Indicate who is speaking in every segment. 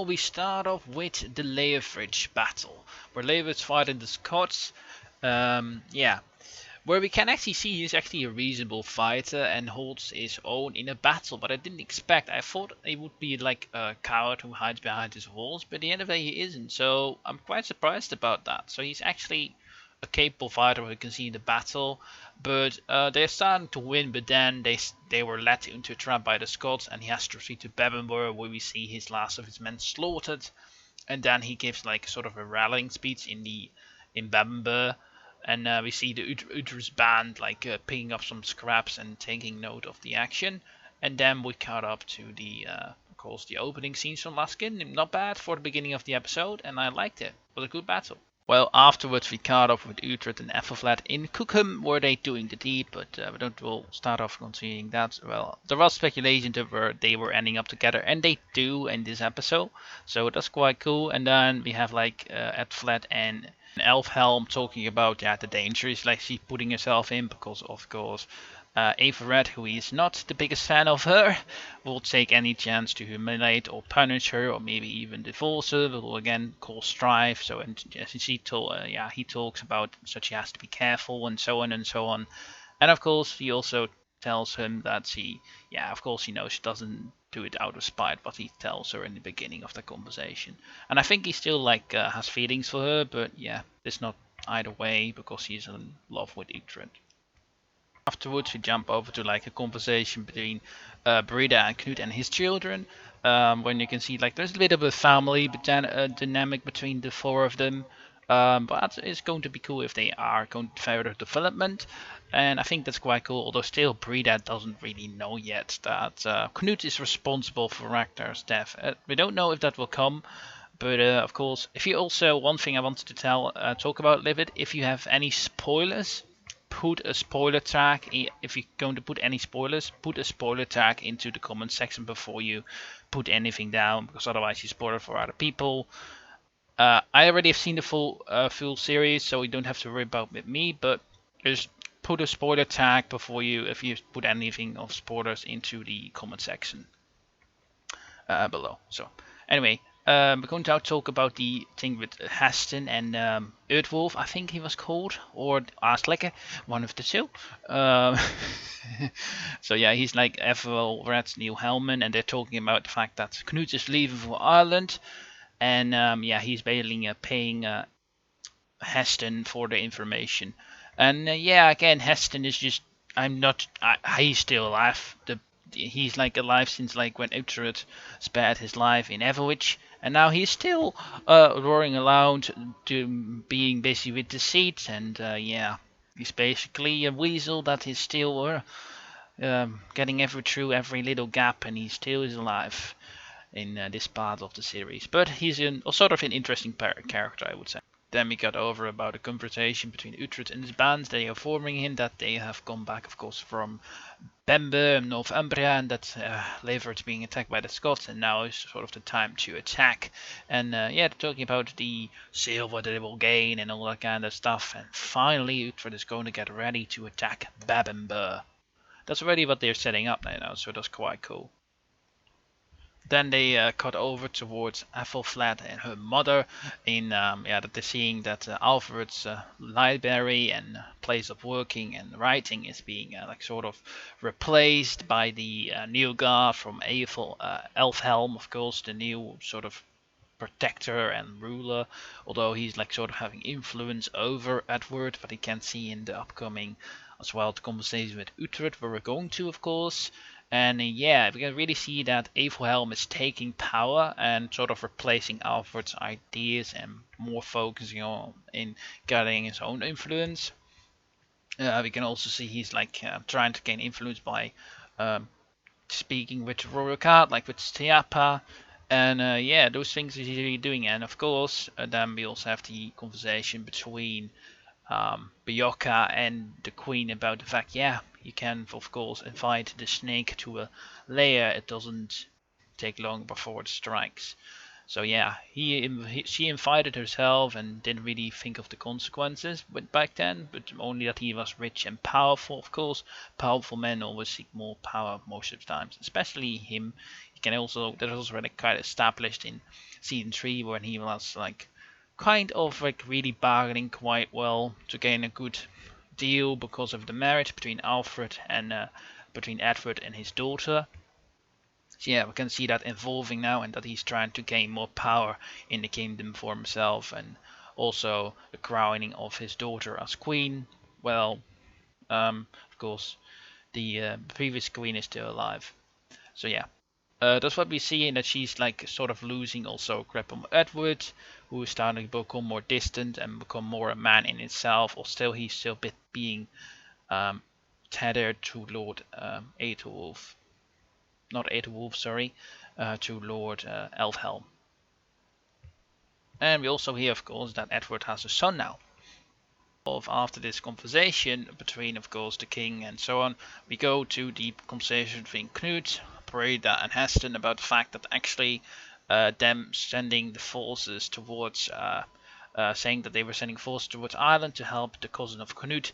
Speaker 1: now we start off with the Delivarence battle, where Delivarence fighting the Scots. Yeah, where we can actually see he's actually a reasonable fighter and holds his own in a battle, but I didn't expect. I thought he would be like a coward who hides behind his walls, but at the end of the day he isn't, so I'm quite surprised about that. So he's actually a capable fighter we can see in the battle, but they're starting to win, but then they were led into a trap by the Scots, and he has to retreat to Bebbanburg, where we see his last of his men slaughtered, and then he gives like sort of a rallying speech in Bebbanburg. And we see the Utrecht band like picking up some scraps and taking note of the action. And then we cut up to the, of course, the opening scenes from Last Kingdom. Not bad for the beginning of the episode, and I liked it. It was a good battle. Well, afterwards we caught up with Utrecht and Ethelflaed in Cookham, where they doing the deed, but we'll start off continuing that. Well, there was speculation that they were ending up together, and they do in this episode, so that's quite cool. And then we have like Ethelflaed and Elfhelm talking about the dangers like she's putting herself in, because of course Everett, who is not the biggest fan of her, will take any chance to humiliate or punish her, or maybe even divorce her, but will again cause strife. So, and he talks about such she has to be careful and so on and so on. And of course, he also tells him that of course, he knows she doesn't do it out of spite, but he tells her in the beginning of the conversation. And I think he still has feelings for her, but yeah, it's not either way because he's in love with Utrecht. Afterwards, we jump over to like a conversation between Brida and Knut and his children, when you can see like there's a bit of a family dynamic between the four of them. But it's going to be cool if they are going to further development, and I think that's quite cool. Although still, Brida doesn't really know yet that Knut is responsible for Ragnar's death. We don't know if that will come. But of course, if you also, one thing I wanted to talk about Livid, if you have any spoilers, put a spoiler tag. If you're going to put any spoilers, put a spoiler tag into the comment section before you put anything down, because otherwise you spoil it for other people. I already have seen the full series, so you don't have to worry about with me, but just put a spoiler tag before if you put anything of spoilers into the comment section below. So anyway, we're going to now talk about the thing with Heston and Earthwolf, I think he was called, or Aaslekke, one of the two. So yeah, he's like Ethelred's new Hellman, and they're talking about the fact that Knut is leaving for Ireland, and he's basically paying Heston for the information. And again, Heston is just, he's still alive. He's like alive since like when Utrecht spared his life in Everwich, and now he's still roaring around to being busy with deceit, and he's basically a weasel that is still getting through every little gap, and he still is alive in this part of the series. But he's sort of an interesting character, I would say. Then we got over about a conversation between Utrecht and his band. They are informing him that they have come back, of course, from Bember and Northumbria, and that Delivarence being attacked by the Scots, and now is sort of the time to attack. And they're talking about the silver that they will gain and all that kind of stuff. And finally, Utrecht is going to get ready to attack Bebbanburg. That's already what they're setting up now, so that's quite cool. Then they cut over towards Ethelflaed and her mother that they're seeing that Alfred's library and place of working and writing is being sort of replaced by the new guard from Elfhelm, of course, the new sort of protector and ruler, although he's like sort of having influence over Edward, but he can see in the upcoming as well the conversation with Utrecht, where we're going to, of course. And we can really see that Avelhelm is taking power and sort of replacing Alfred's ideas and more focusing on in gathering his own influence. We can also see he's like trying to gain influence by speaking with the royal card, like with Stiapa. And those things he's really doing. And of course, then we also have the conversation between Bjorka and the Queen about the fact, you can of course invite the snake to a lair. It doesn't take long before it strikes. So she invited herself and didn't really think of the consequences back then, but only that he was rich and powerful. Of course, powerful men always seek more power most of the times, especially him. He can also, that was also already quite established in season 3, when he was like kind of like really bargaining quite well to gain a good deal because of the marriage between Alfred and between Edward and his daughter. So yeah, we can see that evolving now, and that he's trying to gain more power in the kingdom for himself, and also the crowning of his daughter as queen. Well, of course, the previous queen is still alive. So yeah, that's what we see, in that she's like sort of losing also grip on Edward, who is starting to become more distant and become more a man in itself. Or still, he's still being tethered to Lord Aethelwulf, not Aethelwulf, sorry, to Lord Elfhelm. And we also hear, of course, that Edward has a son now. After this conversation between, of course, the king and so on, we go to the conversation between Knut, Breda, and Heston about the fact that actually them sending the forces towards, saying that they were sending forces towards Ireland to help the cousin of Knut,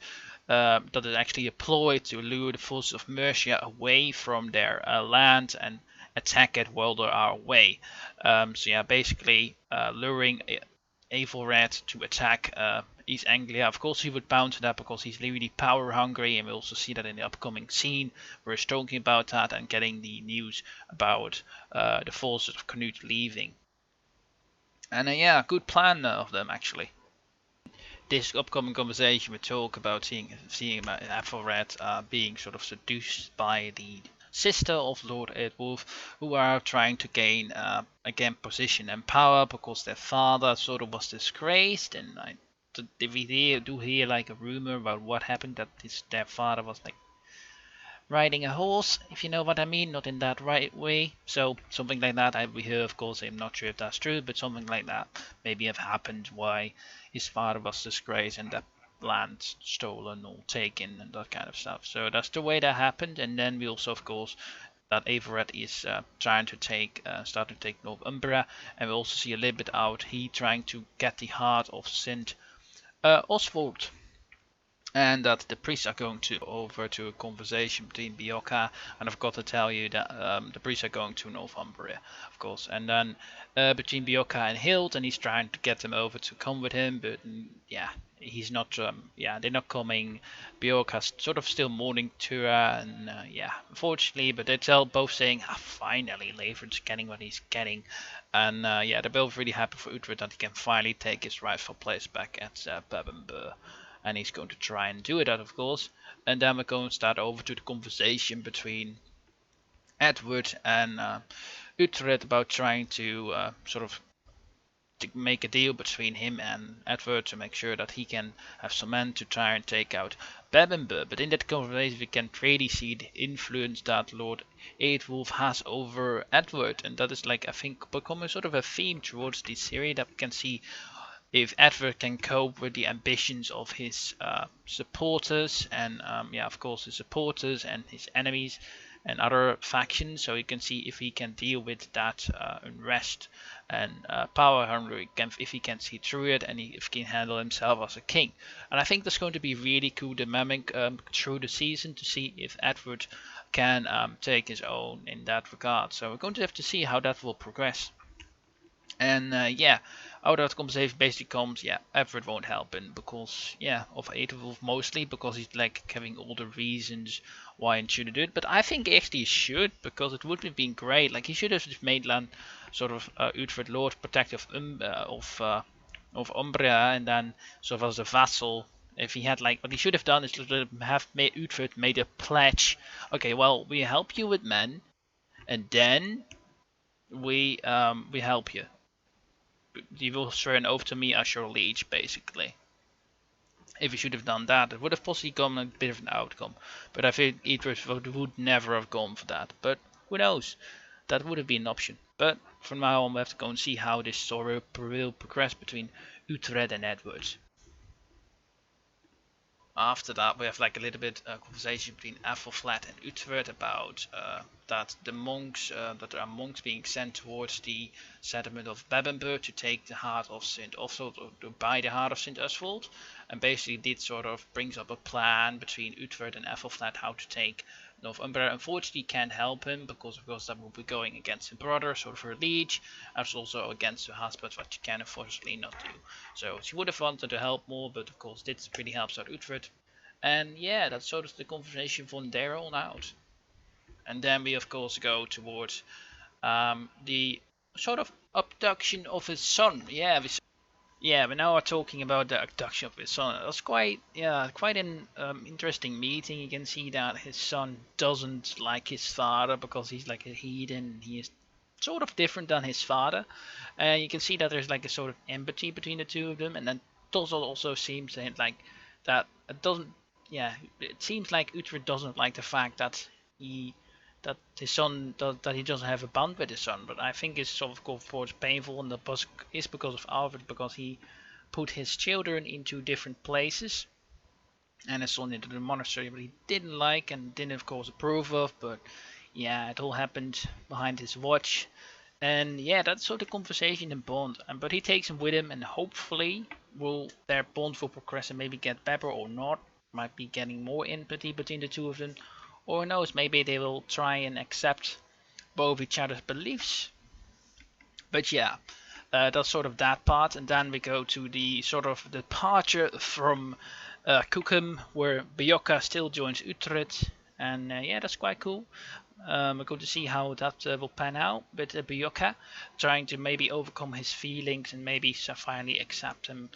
Speaker 1: that is actually a ploy to lure the forces of Mercia away from their land and attack it while they are away. So yeah, basically luring Aethelred to attack East Anglia. Of course, he would bounce that because he's really power hungry, and we also see that in the upcoming scene where he's talking about that and getting the news about the forces of Canute leaving. And yeah, good plan of them actually. This upcoming conversation we talk about seeing about Ethelred being sort of seduced by the sister of Lord Aethelwulf, who are trying to gain again position and power because their father sort of was disgraced. And we do hear like a rumor about what happened, that their father was like riding a horse, if you know what I mean, not in that right way. So something like that we hear, of course. I'm not sure if that's true, but something like that maybe have happened, why his father was disgraced and that land stolen or taken and that kind of stuff. So that's the way that happened. And then we also, of course, that Everett is trying to start to take Northumbria, and we also see a little bit out he trying to get the heart of Saint Oswald, and that the priests are going to over to a conversation between Bioka, and I've got to tell you that the priests are going to Northumbria, of course, and then between Bioka and Hild, and he's trying to get them over to come with him, but yeah, he's not. They're not coming. Bioka's sort of still mourning Tura, and yeah, unfortunately, but they're both saying, finally, Leyford's getting what he's getting, and yeah, they're both really happy for Uhtred that he can finally take his rightful place back at Bebbanburg. And he's going to try and do it, of course. And then we're going to start over to the conversation between Edward and Uhtred about trying to sort of to make a deal between him and Edward to make sure that he can have some men to try and take out Bebbanburg. But in that conversation we can really see the influence that Lord Aethelwulf has over Edward, and that is like, I think, becoming sort of a theme towards this series, that we can see if Edward can cope with the ambitions of his supporters, and yeah, of course, his supporters and his enemies and other factions. So you can see if he can deal with that unrest and power hunger, if he can see through it, and if he can handle himself as a king. And I think that's going to be really cool dynamic through the season, to see if Edward can take his own in that regard. So we're going to have to see how that will progress. And yeah, out of that conversation basically comes, yeah, Everett won't help him because, yeah, of Aethelwulf mostly, because he's like having all the reasons why he shouldn't do it. But I think actually he should, because it would have been great. Like, he should have just made Lan sort of Uhtred Lord Protector of Umbria, and then sort of as a vassal. If he had, like, what he should have done is have made Uhtred made a pledge. Okay, well, we help you with men, and then we help you. You will swear an oath to me as your liege, basically. If he should have done that, it would have possibly gone a bit of an outcome. But I think Idris would never have gone for that. But who knows? That would have been an option. But from now on, we have to go and see how this story will progress between Uhtred and Edward. After that, we have like a little bit conversation between Aethelflaed and Uhtred about that the monks, that there are monks being sent towards the settlement of Bebbanburg to take the heart of Saint Oswald, or to buy the heart of Saint Oswald. and basically this sort of brings up a plan between Utrecht and Ethelflaed how to take Northumbria. Unfortunately can't help him because of course that will be going against his brother, so for reache, as also against the husband, what you can unfortunately not do. So she would have wanted to help more, but of course this really helps out Utrecht. And yeah, that's sort of the conversation from there on out. And then we of course go towards the sort of abduction of his son. Yeah, we now are talking about the abduction of his son. It was quite an interesting meeting. You can see that his son doesn't like his father because he's like a heathen. He is sort of different than his father, and you can see that there's like a sort of empathy between the two of them. And then does also seems like that it doesn't. Yeah, it seems like Utrecht doesn't like the fact that he that his son that he doesn't have a bond with his son. But I think it's sort of course painful, and that is because of Alfred, because he put his children into different places and his son into the monastery, but he didn't like and didn't of course approve of. But yeah, it all happened behind his watch. And yeah, that's sort of conversation and bond. But he takes him with him, and hopefully their bond will progress and maybe get better or not. Might be getting more empathy between the two of them. Or who knows, maybe they will try and accept both each other's beliefs. But yeah, that's sort of that part. And then we go to the sort of departure from Kingdome, where Beocca still joins Utrecht. And yeah, that's quite cool. We're going to see how that will pan out with Beocca, trying to maybe overcome his feelings and maybe finally accept him.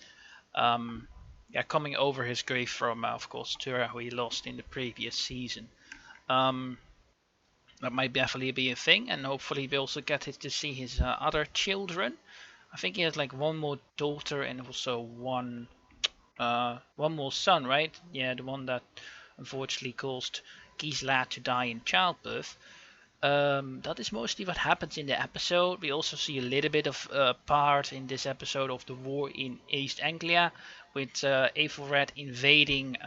Speaker 1: Coming over his grief from, of course, Tura, who he lost in the previous season. That might definitely be a thing, and hopefully we also get to see his other children. I think he has like one more daughter and also one more son, right? Yeah, the one that unfortunately caused Gisela to die in childbirth. That is mostly what happens in the episode. We also see a little bit of part in this episode of the war in East Anglia, with Ethelred invading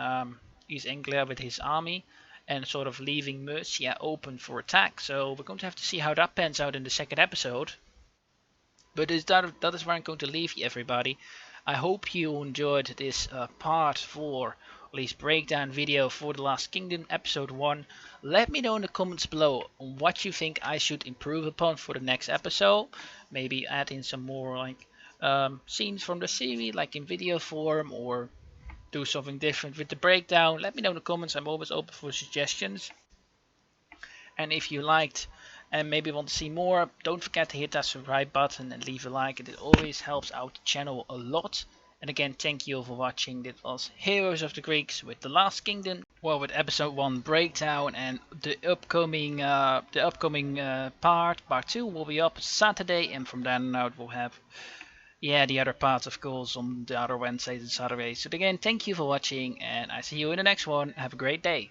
Speaker 1: East Anglia with his army and sort of leaving Mercia open for attack. So we're going to have to see how that pans out in the second episode. But that is where I'm going to leave you, everybody. I hope you enjoyed this part 4, at least breakdown video for The Last Kingdom episode 1. Let me know in the comments below on what you think I should improve upon for the next episode. Maybe add in some more like scenes from the series, like in video form, or do something different with the breakdown. Let me know in the comments. I'm always open for suggestions. And if you liked and maybe want to see more, don't forget to hit that subscribe button and leave a like. It always helps out the channel a lot. And again, thank you all for watching. This was Heroes of the Greeks with The Last Kingdom. Well, with episode 1 breakdown, and the upcoming part 2 will be up Saturday, and from then on out we'll have the other parts, of course, on the other Wednesdays and Saturdays. So again, thank you for watching, and I see you in the next one. Have a great day.